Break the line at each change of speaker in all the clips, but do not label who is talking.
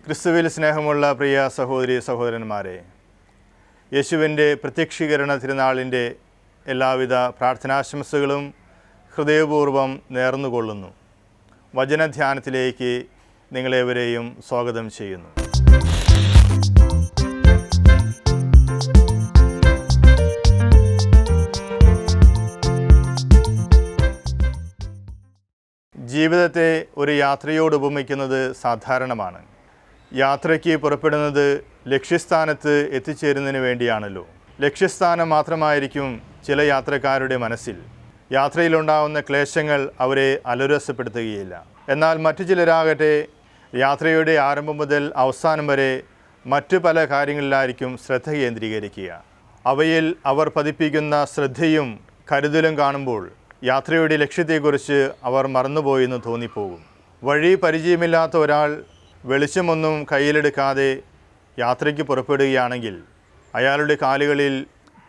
ക്രിസ്തുവിൽ സ്നേഹമുള്ള പ്രിയ സഹോദരി സഹോദരന്മാരെ, യേശുവിൻ്റെ പ്രത്യക്ഷീകരണ തിരുനാളിൻ്റെ എല്ലാവിധ പ്രാർത്ഥനാശംസകളും ഹൃദയപൂർവ്വം നേർന്നുകൊള്ളുന്നു. വചനധ്യാനത്തിലേക്ക് നിങ്ങളേവരെയും സ്വാഗതം ചെയ്യുന്നു. ജീവിതത്തെ ഒരു യാത്രയോട് ഉപമിക്കുന്നത് സാധാരണമാണ്. യാത്രയ്ക്ക് പുറപ്പെടുന്നത് ലക്ഷ്യസ്ഥാനത്ത് എത്തിച്ചേരുന്നതിന് വേണ്ടിയാണല്ലോ. ലക്ഷ്യസ്ഥാനം മാത്രമായിരിക്കും ചില യാത്രക്കാരുടെ മനസ്സിൽ. യാത്രയിലുണ്ടാവുന്ന ക്ലേശങ്ങൾ അവരെ അലരസപ്പെടുത്തുകയില്ല. എന്നാൽ മറ്റു ചിലരാകട്ടെ യാത്രയുടെ ആരംഭം മുതൽ അവസാനം വരെ മറ്റു പല കാര്യങ്ങളിലായിരിക്കും ശ്രദ്ധ കേന്ദ്രീകരിക്കുക. അവയിൽ അവർ പതിപ്പിക്കുന്ന ശ്രദ്ധയും കരുതലും കാണുമ്പോൾ യാത്രയുടെ ലക്ഷ്യത്തെക്കുറിച്ച് അവർ മറന്നുപോയെന്ന് തോന്നിപ്പോകും. വഴി പരിചയമില്ലാത്ത ഒരാൾ വെളിച്ചമൊന്നും കയ്യിലെടുക്കാതെ യാത്രയ്ക്ക് പുറപ്പെടുകയാണെങ്കിൽ അയാളുടെ കാലുകളിൽ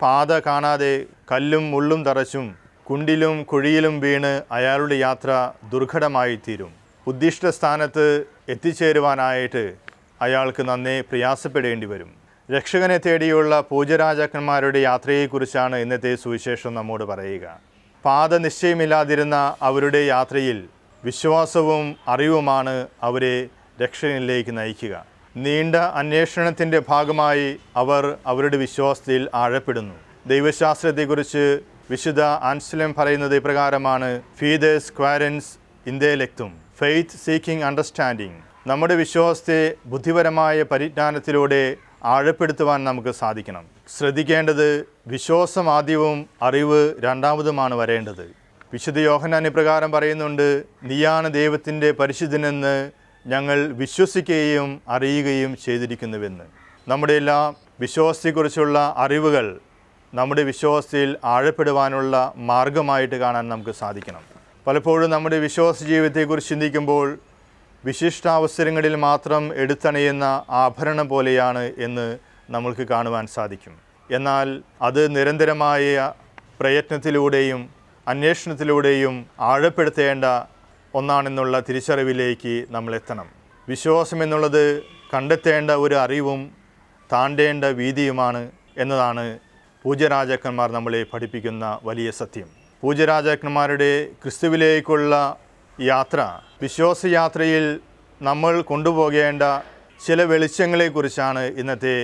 പാത കാണാതെ കല്ലും മുള്ളും തറച്ചും കുണ്ടിലും കുഴിയിലും വീണ് അയാളുടെ യാത്ര ദുർഘടമായി തീരും. ഉദ്ദിഷ്ട സ്ഥാനത്ത് എത്തിച്ചേരുവാനായിട്ട് അയാൾക്ക് നന്നേ പ്രയാസപ്പെടേണ്ടി വരും. രക്ഷകനെ തേടിയുള്ള പൂജരാജാക്കന്മാരുടെ യാത്രയെക്കുറിച്ചാണ് ഇന്നത്തെ സുവിശേഷം നമ്മോട് പറയുക. പാത നിശ്ചയമില്ലാതിരുന്ന അവരുടെ യാത്രയിൽ വിശ്വാസവും അറിവുമാണ് അവരെ രക്ഷകനിലേക്ക് നയിക്കുക. നീണ്ട അന്വേഷണത്തിൻ്റെ ഭാഗമായി അവർ അവരുടെ വിശ്വാസത്തിൽ ആഴപ്പെടുന്നു. ദൈവശാസ്ത്രത്തെക്കുറിച്ച് വിശുദ്ധ ആൻസലം പറയുന്നത് ഇപ്രകാരമാണ്: ഫീദേസ് ക്വാരൻസ് ഇൻഡേലെക്തും ഫെയ്ത്ത് സീക്കിംഗ് അണ്ടർസ്റ്റാൻഡിങ്. നമ്മുടെ വിശ്വാസത്തെ ബുദ്ധിപരമായ പരിജ്ഞാനത്തിലൂടെ ആഴപ്പെടുത്തുവാൻ നമുക്ക് സാധിക്കണം. ശ്രദ്ധിക്കേണ്ടത് വിശ്വാസം ആദ്യവും അറിവ് രണ്ടാമതുമാണ് വരേണ്ടത്. വിശുദ്ധ യോഹന്നാൻ ഇപ്രകാരം പറയുന്നുണ്ട്: നീയാണ് ദൈവത്തിൻ്റെ പരിശുദ്ധനെന്ന് ഞങ്ങൾ വിശ്വസിക്കുകയും അറിയുകയും ചെയ്തിരിക്കുന്നുവെന്ന്. നമ്മുടെ എല്ലാ വിശ്വാസത്തെക്കുറിച്ചുള്ള അറിവുകൾ നമ്മുടെ വിശ്വാസത്തിൽ ആഴപ്പെടുവാനുള്ള മാർഗമായിട്ട് കാണാൻ നമുക്ക് സാധിക്കണം. പലപ്പോഴും നമ്മുടെ വിശ്വാസ ജീവിതത്തെക്കുറിച്ച് ചിന്തിക്കുമ്പോൾ വിശിഷ്ടാവസരങ്ങളിൽ മാത്രം എടുത്തണയുന്ന ആഭരണം പോലെയാണ് എന്ന് നമ്മൾക്ക് കാണുവാൻ സാധിക്കും. എന്നാൽ അത് നിരന്തരമായ പ്രയത്നത്തിലൂടെയും അന്വേഷണത്തിലൂടെയും ആഴപ്പെടുത്തേണ്ട ഒന്നാണെന്നുള്ള തിരിച്ചറിവിലേക്ക് നമ്മൾ എത്തണം. വിശ്വാസം എന്നുള്ളത് കണ്ടെത്തേണ്ട ഒരു അറിവും താണ്ടേണ്ട വീതിയുമാണ് എന്നതാണ് പൂജ്യരാജാക്കന്മാർ നമ്മളെ പഠിപ്പിക്കുന്ന വലിയ സത്യം. പൂജ്യരാജാക്കന്മാരുടെ ക്രിസ്തുവിലേക്കുള്ള യാത്ര, വിശ്വാസയാത്രയിൽ നമ്മൾ കൊണ്ടുപോകേണ്ട ചില വെളിച്ചങ്ങളെക്കുറിച്ചാണ് ഇന്നത്തെ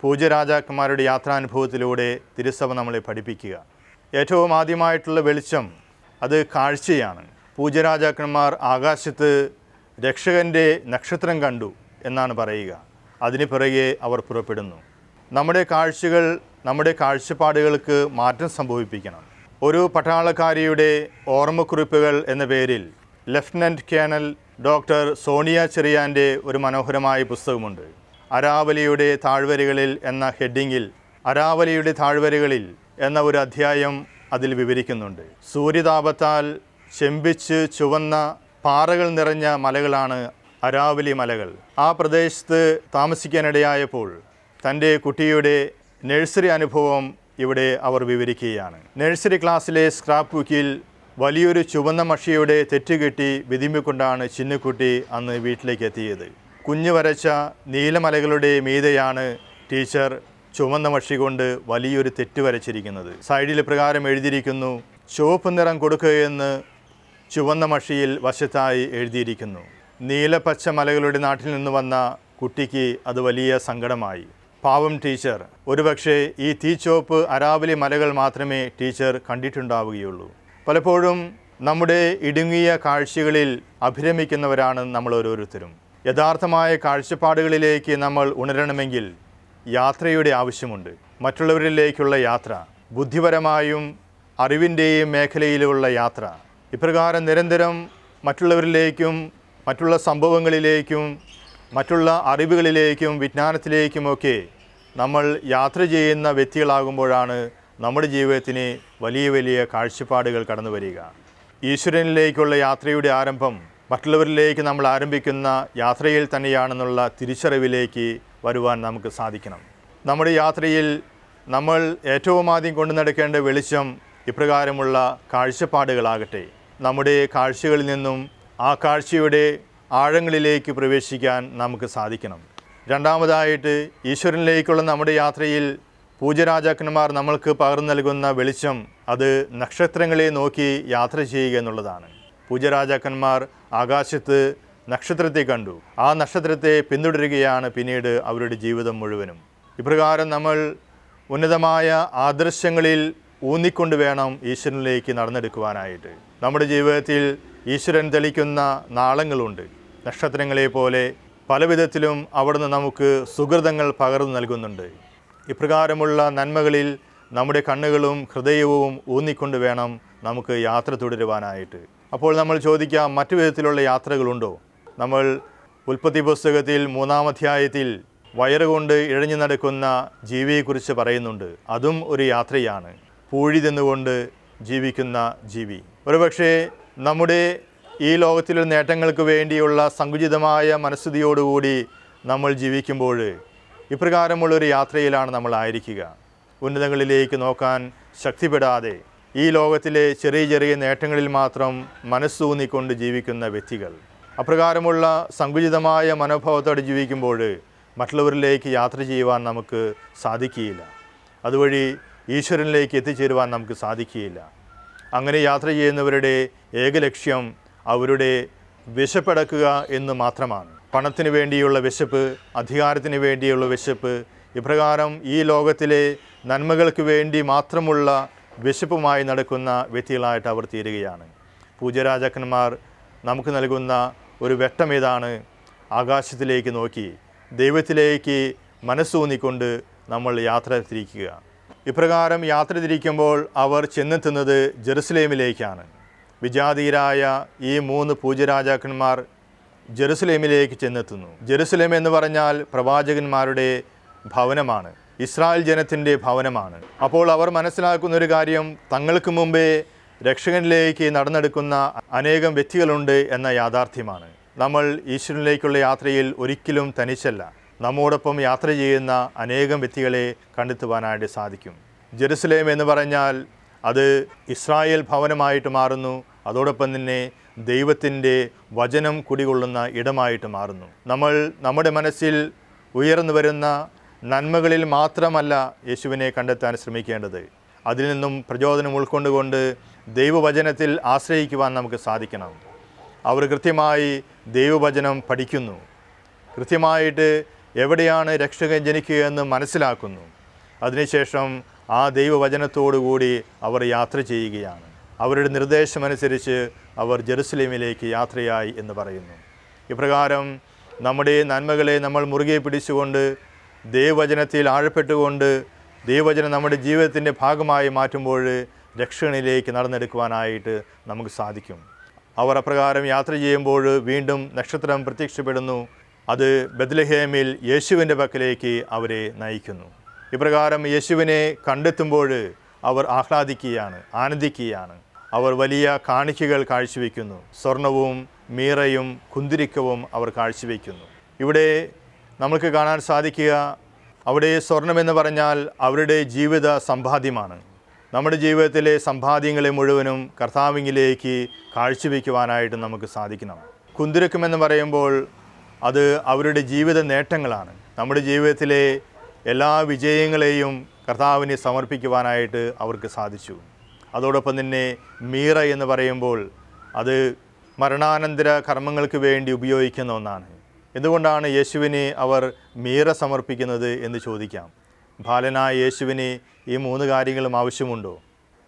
പൂജ്യരാജാക്കന്മാരുടെ യാത്രാനുഭവത്തിലൂടെ തിരുസഭ നമ്മളെ പഠിപ്പിക്കുക. ഏറ്റവും ആദ്യമായിട്ടുള്ള വെളിച്ചം അത് കാഴ്ചയാണ്. പൂജ്യരാജാക്കന്മാർ ആകാശത്ത് രക്ഷകൻ്റെ നക്ഷത്രം കണ്ടു എന്നാണ് പറയുക. അതിന് പിറകെ അവർ പുറപ്പെടുന്നു. നമ്മുടെ കാഴ്ചകൾ, നമ്മുടെ കാഴ്ചപ്പാടുകൾക്ക് മാറ്റം സംഭവിപ്പിക്കണം. ഒരു പട്ടാളക്കാരിയുടെ ഓർമ്മക്കുറിപ്പുകൾ എന്ന പേരിൽ ലഫ്റ്റനൻറ്റ് കേണൽ ഡോക്ടർ സോണിയ ചെറിയാൻ്റെ ഒരു മനോഹരമായ പുസ്തകമുണ്ട്. അരാവലിയുടെ താഴ്വരകളിൽ എന്ന ഹെഡിങ്ങിൽ അരാവലിയുടെ താഴ്വരകളിൽ എന്ന ഒരു അധ്യായം അതിൽ വിവരിക്കുന്നുണ്ട്. സൂര്യതാപത്താൽ ചെമ്പിച്ച് ചുവന്ന പാറകൾ നിറഞ്ഞ മലകളാണ് അരാവലി മലകൾ. ആ പ്രദേശത്ത് താമസിക്കാനിടയായപ്പോൾ തൻ്റെ കുട്ടിയുടെ നഴ്സറി അനുഭവം ഇവിടെ അവർ വിവരിക്കുകയാണ്. നഴ്സറി ക്ലാസ്സിലെ സ്ക്രാപ്പ് ബുക്കിൽ വലിയൊരു ചുവന്ന മഷിയുടെ തെറ്റുകെട്ടി വിതിമ്പിക്കൊണ്ടാണ് ചിന്നുക്കുട്ടി അന്ന് വീട്ടിലേക്ക് എത്തിയത്. കുഞ്ഞു വരച്ച നീലമലകളുടെ മീതെയാണ് ടീച്ചർ ചുവന്ന മഷി കൊണ്ട് വലിയൊരു തെറ്റ് വരച്ചിരിക്കുന്നത്. സൈഡിൽ പ്രകാരം എഴുതിയിരിക്കുന്നു: ചുവപ്പ് നിറം കൊടുക്കുകയെന്ന് ചുവന്ന മഷിയിൽ വശത്തായി എഴുതിയിരിക്കുന്നു. നീലപ്പച്ച മലകളുടെ നാട്ടിൽ നിന്ന് വന്ന കുട്ടിക്ക് അത് വലിയ സങ്കടമായി. പാവം ടീച്ചർ. ഒരുപക്ഷെ ഈ തീച്ചോപ്പ് അരാവലി മലകൾ മാത്രമേ ടീച്ചർ കണ്ടിട്ടുണ്ടാവുകയുള്ളൂ. പലപ്പോഴും നമ്മുടെ ഇടുങ്ങിയ കാഴ്ചകളിൽ അഭിരമിക്കുന്നവരാണ് നമ്മൾ ഓരോരുത്തരും. യഥാർത്ഥമായ കാഴ്ചപ്പാടുകളിലേക്ക് നമ്മൾ ഉണരണമെങ്കിൽ യാത്രയുടെ ആവശ്യമുണ്ട്. മറ്റുള്ളവരിലേക്കുള്ള യാത്ര, ബുദ്ധിപരമായും അറിവിൻ്റെയും മേഖലയിലുള്ള യാത്ര. ഇപ്രകാരം നിരന്തരം മറ്റുള്ളവരിലേക്കും മറ്റുള്ള സംഭവങ്ങളിലേക്കും മറ്റുള്ള അറിവുകളിലേക്കും വിജ്ഞാനത്തിലേക്കുമൊക്കെ നമ്മൾ യാത്ര ചെയ്യുന്ന വ്യക്തികളാകുമ്പോഴാണ് നമ്മുടെ ജീവിതത്തിന് വലിയ വലിയ കാഴ്ചപ്പാടുകൾ കടന്നു വരിക. ഈശ്വരനിലേക്കുള്ള യാത്രയുടെ ആരംഭം മറ്റുള്ളവരിലേക്ക് നമ്മൾ ആരംഭിക്കുന്ന യാത്രയിൽ തന്നെയാണെന്നുള്ള തിരിച്ചറിവിലേക്ക് വരുവാൻ നമുക്ക് സാധിക്കണം. നമ്മുടെ യാത്രയിൽ നമ്മൾ ഏറ്റവും ആദ്യം കൊണ്ടു നടക്കേണ്ട വെളിച്ചം ഇപ്രകാരമുള്ള കാഴ്ചപ്പാടുകളാകട്ടെ. നമ്മുടെ കാഴ്ചകളിൽ നിന്നും ആ കാഴ്ചയുടെ ആഴങ്ങളിലേക്ക് പ്രവേശിക്കാൻ നമുക്ക് സാധിക്കണം. രണ്ടാമതായിട്ട്, ഈശ്വരനിലേക്കുള്ള നമ്മുടെ യാത്രയിൽ പൂജ്യരാജാക്കന്മാർ നമ്മൾക്ക് പകർന്നു നൽകുന്ന വെളിച്ചം അത് നക്ഷത്രങ്ങളെ നോക്കി യാത്ര ചെയ്യുക എന്നുള്ളതാണ്. പൂജ്യരാജാക്കന്മാർ ആകാശത്ത് നക്ഷത്രത്തെ കണ്ടു. ആ നക്ഷത്രത്തെ പിന്തുടരുകയാണ് പിന്നീട് അവരുടെ ജീവിതം മുഴുവനും. ഇപ്രകാരം നമ്മൾ ഉന്നതമായ ആദർശങ്ങളിൽ ഊന്നിക്കൊണ്ട് വേണം ഈശ്വരനിലേക്ക് നടന്നെടുക്കുവാനായിട്ട്. നമ്മുടെ ജീവിതത്തിൽ ഈശ്വരൻ തെളിക്കുന്ന നാളങ്ങളുണ്ട്. നക്ഷത്രങ്ങളെ പോലെ പല വിധത്തിലും അവിടുന്ന് നമുക്ക് സുഹൃതങ്ങൾ പകർന്നു നൽകുന്നുണ്ട്. ഇപ്രകാരമുള്ള നന്മകളിൽ നമ്മുടെ കണ്ണുകളും ഹൃദയവും ഊന്നിക്കൊണ്ട് വേണം നമുക്ക് യാത്ര തുടരുവാനായിട്ട്. അപ്പോൾ നമ്മൾ ചോദിക്കാം, മറ്റു വിധത്തിലുള്ള യാത്രകളുണ്ടോ? നമ്മൾ ഉൽപ്പത്തി പുസ്തകത്തിൽ 3-ാം അധ്യായത്തിൽ വയറുകൊണ്ട് ഇഴഞ്ഞു നടക്കുന്ന ജീവിയെക്കുറിച്ച് പറയുന്നുണ്ട്. അതും ഒരു യാത്രയാണ്. പൂഴി തിന്നുകൊണ്ട് ജീവിക്കുന്ന ജീവി. ഒരുപക്ഷെ നമ്മുടെ ഈ ലോകത്തിലെ നേട്ടങ്ങൾക്ക് വേണ്ടിയുള്ള സങ്കുചിതമായ മനസ്ഥിതിയോടുകൂടി നമ്മൾ ജീവിക്കുമ്പോൾ ഇപ്രകാരമുള്ളൊരു യാത്രയിലാണ് നമ്മൾ ആയിരിക്കുക. ഉന്നതങ്ങളിലേക്ക് നോക്കാൻ ശക്തിപ്പെടാതെ ഈ ലോകത്തിലെ ചെറിയ ചെറിയ നേട്ടങ്ങളിൽ മാത്രം മനസ്സൂന്നിക്കൊണ്ട് ജീവിക്കുന്ന വ്യക്തികൾ. അപ്രകാരമുള്ള സങ്കുചിതമായ മനോഭാവത്തോടെ ജീവിക്കുമ്പോൾ മറ്റുള്ളവരിലേക്ക് യാത്ര ചെയ്യുവാൻ നമുക്ക് സാധിക്കുകയില്ല. അതുവഴി ഈശ്വരനിലേക്ക് എത്തിച്ചേരുവാൻ നമുക്ക് സാധിക്കുകയില്ല. അങ്ങനെ യാത്ര ചെയ്യുന്നവരുടെ ഏക ലക്ഷ്യം അവരുടെ വിശപ്പടക്കുക എന്ന് മാത്രമാണ്. പണത്തിന് വേണ്ടിയുള്ള വിശപ്പ്, അധികാരത്തിന് വേണ്ടിയുള്ള വിശപ്പ്, ഇപ്രകാരം ഈ ലോകത്തിലെ നന്മകൾക്ക് വേണ്ടി മാത്രമുള്ള വിശപ്പുമായി നടക്കുന്ന വ്യക്തികളായിട്ട് അവർ തീരുകയാണ്. പൂജ്യരാജാക്കന്മാർ നമുക്ക് നൽകുന്ന ഒരു വെട്ടം ഇതാണ്: ആകാശത്തിലേക്ക് നോക്കി ദൈവത്തിലേക്ക് മനസ്സൂന്നിക്കൊണ്ട് നമ്മൾ യാത്ര തിരിക്കുക. ഇപ്രകാരം യാത്ര തിരിക്കുമ്പോൾ അവർ ചെന്നെത്തുന്നത് ജെറുസലേമിലേക്കാണ്. വിജാതീയരായ ഈ 3 പൂജ്യരാജാക്കന്മാർ ജെറുസലേമിലേക്ക് ചെന്നെത്തുന്നു. ജെറുസലേം എന്ന് പറഞ്ഞാൽ പ്രവാചകന്മാരുടെ ഭവനമാണ്, ഇസ്രായേൽ ജനത്തിൻ്റെ ഭവനമാണ്. അപ്പോൾ അവർ മനസ്സിലാക്കുന്ന ഒരു കാര്യം, തങ്ങൾക്ക് മുമ്പേ രക്ഷകനിലേക്ക് നടന്നെടുക്കുന്ന അനേകം വ്യക്തികളുണ്ട് എന്ന യാഥാർത്ഥ്യമാണ്. നമ്മൾ ഈശ്വരനിലേക്കുള്ള യാത്രയിൽ ഒരിക്കലും തനിച്ചല്ല. നമ്മോടൊപ്പം യാത്ര ചെയ്യുന്ന അനേകം വ്യക്തികളെ കണ്ടെത്തുവാനായിട്ട് സാധിക്കും. ജെറുസലേം എന്ന് പറഞ്ഞാൽ അത് ഇസ്രായേൽ ഭവനമായിട്ട് മാറുന്നു. അതോടൊപ്പം തന്നെ ദൈവത്തിൻ്റെ വചനം കുടികൊള്ളുന്ന ഇടമായിട്ട് മാറുന്നു. നമ്മൾ നമ്മുടെ മനസ്സിൽ ഉയർന്നു വരുന്ന നന്മകളിൽ മാത്രമല്ല യേശുവിനെ കണ്ടെത്താൻ ശ്രമിക്കേണ്ടത്. അതിൽ നിന്നും പ്രചോദനം ഉൾക്കൊണ്ടുകൊണ്ട് ദൈവവചനത്തിൽ ആശ്രയിക്കുവാൻ നമുക്ക് സാധിക്കണം. അവർ കൃത്യമായി ദൈവവചനം പഠിക്കുന്നു. കൃത്യമായിട്ട് എവിടെയാണ് രക്ഷകൻ ജനിക്കുക എന്ന് മനസ്സിലാക്കുന്നു. അതിനുശേഷം ആ ദൈവവചനത്തോടുകൂടി അവർ യാത്ര ചെയ്യുകയാണ്. അവരുടെ നിർദ്ദേശമനുസരിച്ച് അവർ ജെറുസലേമിലേക്ക് യാത്രയായി എന്ന് പറയുന്നു. ഇപ്രകാരം നമ്മുടെ നന്മകളെ നമ്മൾ മുറുകെ പിടിച്ചുകൊണ്ട് ദൈവവചനത്തിൽ ആഴപ്പെട്ടുകൊണ്ട് ദൈവവചനം നമ്മുടെ ജീവിതത്തിൻ്റെ ഭാഗമായി മാറ്റുമ്പോൾ രക്ഷകനിലേക്ക് നടന്നെടുക്കുവാനായിട്ട് നമുക്ക് സാധിക്കും. അവർ അപ്രകാരം യാത്ര ചെയ്യുമ്പോൾ വീണ്ടും നക്ഷത്രം പ്രത്യക്ഷപ്പെടുന്നു. അത് ബെത്ലഹേമിൽ യേശുവിൻ്റെ പക്കലേക്ക് അവരെ നയിക്കുന്നു. ഇപ്രകാരം യേശുവിനെ കണ്ടെത്തുമ്പോൾ അവർ ആഹ്ലാദിക്കുകയാണ്, ആനന്ദിക്കുകയാണ്. അവർ വലിയ കാണിക്കകൾ കാഴ്ചവെക്കുന്നു. സ്വർണവും മീറയും കുന്തിരിക്കവും അവർ കാഴ്ചവെക്കുന്നു. ഇവിടെ നമുക്ക് കാണാൻ സാധിക്കുക, അവിടെ സ്വർണമെന്ന് പറഞ്ഞാൽ അവരുടെ ജീവിത സമ്പാദ്യമാണ്. നമ്മുടെ ജീവിതത്തിലെ സമ്പാദ്യങ്ങളെ മുഴുവനും കർത്താവിലേക്ക് കാഴ്ചവെക്കുവാനായിട്ട് നമുക്ക് സാധിക്കണം. കുന്തിരിക്കമെന്ന് പറയുമ്പോൾ അത് അവരുടെ ജീവിത നേട്ടങ്ങളാണ്. നമ്മുടെ ജീവിതത്തിലെ എല്ലാ വിജയങ്ങളെയും കർത്താവിനെ സമർപ്പിക്കുവാനായിട്ട് അവർക്ക് സാധിച്ചു. അതോടൊപ്പം തന്നെ മീറ എന്ന് പറയുമ്പോൾ അത് മരണാനന്തര കർമ്മങ്ങൾക്ക് വേണ്ടി ഉപയോഗിക്കുന്ന ഒന്നാണ്. എന്തുകൊണ്ടാണ് യേശുവിനെ അവർ മീറ സമർപ്പിക്കുന്നത് എന്ന് ചോദിക്കാം. ബാലനായ യേശുവിന് ഈ 3 കാര്യങ്ങളും ആവശ്യമുണ്ടോ?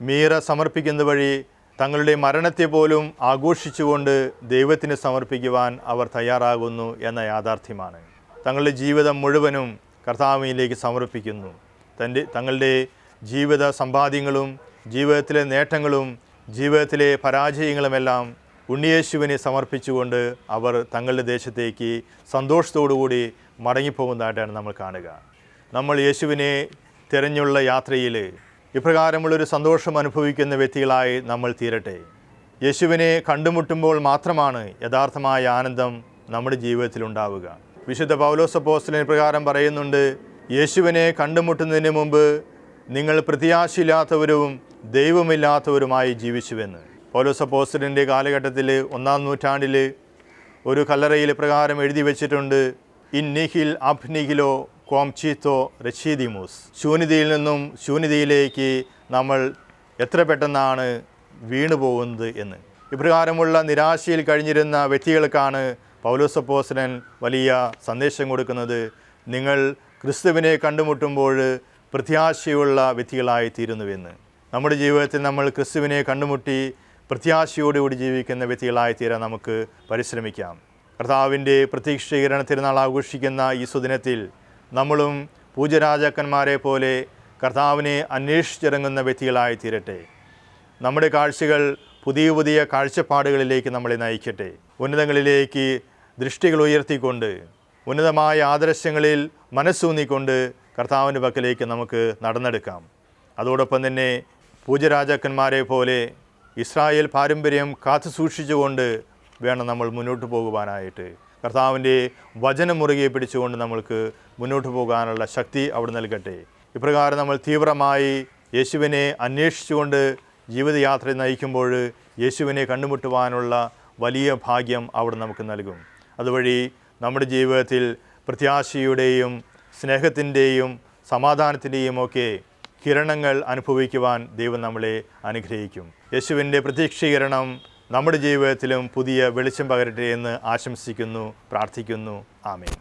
മീറ സമർപ്പിക്കുന്ന വഴി തങ്ങളുടെ മരണത്തെ പോലും ആഘോഷിച്ചുകൊണ്ട് ദൈവത്തിന് സമർപ്പിക്കുവാൻ അവർ തയ്യാറാകുന്നു എന്ന യാഥാർത്ഥ്യമാണ്. തങ്ങളുടെ ജീവിതം മുഴുവനും കർത്താവിലേക്ക് സമർപ്പിക്കുന്നു. തങ്ങളുടെ ജീവിത സമ്പാദ്യങ്ങളും ജീവിതത്തിലെ നേട്ടങ്ങളും ജീവിതത്തിലെ പരാജയങ്ങളുമെല്ലാം ഉണ്ണിയേശുവിനെ സമർപ്പിച്ചുകൊണ്ട് അവർ തങ്ങളുടെ ദേശത്തേക്ക് സന്തോഷത്തോടുകൂടി മടങ്ങിപ്പോകുന്നതായിട്ടാണ് നമ്മൾ കാണുക. നമ്മൾ യേശുവിനെ തിരഞ്ഞുള്ള യാത്രയിൽ ഇപ്രകാരമുള്ളൊരു സന്തോഷം അനുഭവിക്കുന്ന വ്യക്തികളായി നമ്മൾ തീരട്ടെ. യേശുവിനെ കണ്ടുമുട്ടുമ്പോൾ മാത്രമാണ് യഥാർത്ഥമായ ആനന്ദം നമ്മുടെ ജീവിതത്തിലുണ്ടാവുക. വിശുദ്ധ പൗലോസ് അപ്പോസ്തലൻ പ്രകാരം പറയുന്നുണ്ട്, യേശുവിനെ കണ്ടുമുട്ടുന്നതിന് മുമ്പ് നിങ്ങൾ പ്രത്യാശയില്ലാത്തവരും ദൈവമില്ലാത്തവരുമായി ജീവിച്ചുവെന്ന്. പൗലോസ് അപ്പോസ്തലൻ്റെ കാലഘട്ടത്തിൽ 1-ാം നൂറ്റാണ്ടിൽ ഒരു കല്ലറയിൽ പ്രകാരം എഴുതി വച്ചിട്ടുണ്ട്, ഇൻ നിഹിൽ അബ് നിഹിലോ കോം ചീത്തോ റഷീദിമൂസ്. ശൂന്യതയിൽ നിന്നും ശൂന്യതയിലേക്ക് നമ്മൾ എത്ര പെട്ടെന്നാണ് വീണു പോകുന്നത് എന്ന്. ഇപ്രകാരമുള്ള നിരാശയിൽ കഴിഞ്ഞിരുന്ന വ്യക്തികൾക്കാണ് പൗലോസ് അപ്പോസ്തലൻ വലിയ സന്ദേശം കൊടുക്കുന്നത്. നിങ്ങൾ ക്രിസ്തുവിനെ കണ്ടുമുട്ടുമ്പോൾ പ്രത്യാശയുള്ള വ്യക്തികളായി തീരുന്നുവെന്ന്. നമ്മുടെ ജീവിതത്തിൽ നമ്മൾ ക്രിസ്തുവിനെ കണ്ടുമുട്ടി പ്രത്യാശയോടുകൂടി ജീവിക്കുന്ന വ്യക്തികളായി തീരാൻ നമുക്ക് പരിശ്രമിക്കാം. കർത്താവിൻ്റെ പ്രത്യക്ഷീകരണ തിരുനാൾ ആഘോഷിക്കുന്ന ഈ സുദിനത്തിൽ നമ്മളും പൂജ്യരാജാക്കന്മാരെ പോലെ കർത്താവിനെ അന്വേഷിച്ചിറങ്ങുന്ന വ്യക്തികളായി തീരട്ടെ. നമ്മുടെ കാഴ്ചകൾ പുതിയ പുതിയ കാഴ്ചപ്പാടുകളിലേക്ക് നമ്മളെ നയിക്കട്ടെ. ഉന്നതങ്ങളിലേക്ക് ദൃഷ്ടികൾ ഉയർത്തിക്കൊണ്ട് ഉന്നതമായ ആദർശങ്ങളിൽ മനസ്സൂന്നിക്കൊണ്ട് കർത്താവിൻ്റെ പക്കലേക്ക് നമുക്ക് നടന്നെടുക്കാം. അതോടൊപ്പം തന്നെ പൂജ്യരാജാക്കന്മാരെ പോലെ ഇസ്രായേൽ പാരമ്പര്യം കാത്തു സൂക്ഷിച്ചുകൊണ്ട് വേണം നമ്മൾ മുന്നോട്ട് പോകുവാനായിട്ട്. കർത്താവിൻ്റെ വചനം മുറുകെ പിടിച്ചുകൊണ്ട് നമ്മൾക്ക് മുന്നോട്ട് പോകാനുള്ള ശക്തി അവിടെ നൽകട്ടെ. ഇപ്രകാരം നമ്മൾ തീവ്രമായി യേശുവിനെ അന്വേഷിച്ചുകൊണ്ട് ജീവിതയാത്ര നയിക്കുമ്പോൾ യേശുവിനെ കണ്ടുമുട്ടുവാനുള്ള വലിയ ഭാഗ്യം അവിടെ നമുക്ക് നൽകും. അതുവഴി നമ്മുടെ ജീവിതത്തിൽ പ്രത്യാശയുടെയും സ്നേഹത്തിൻ്റെയും സമാധാനത്തിൻ്റെയും ഒക്കെ കിരണങ്ങൾ അനുഭവിക്കുവാൻ ദൈവം നമ്മളെ അനുഗ്രഹിക്കും. യേശുവിൻ്റെ പ്രത്യക്ഷീകരണം നമ്മുടെ ജീവിതത്തിലും പുതിയ വെളിച്ചം പകരട്ടെ എന്ന് ആശംസിക്കുന്നു, പ്രാർത്ഥിക്കുന്നു. ആമേൻ.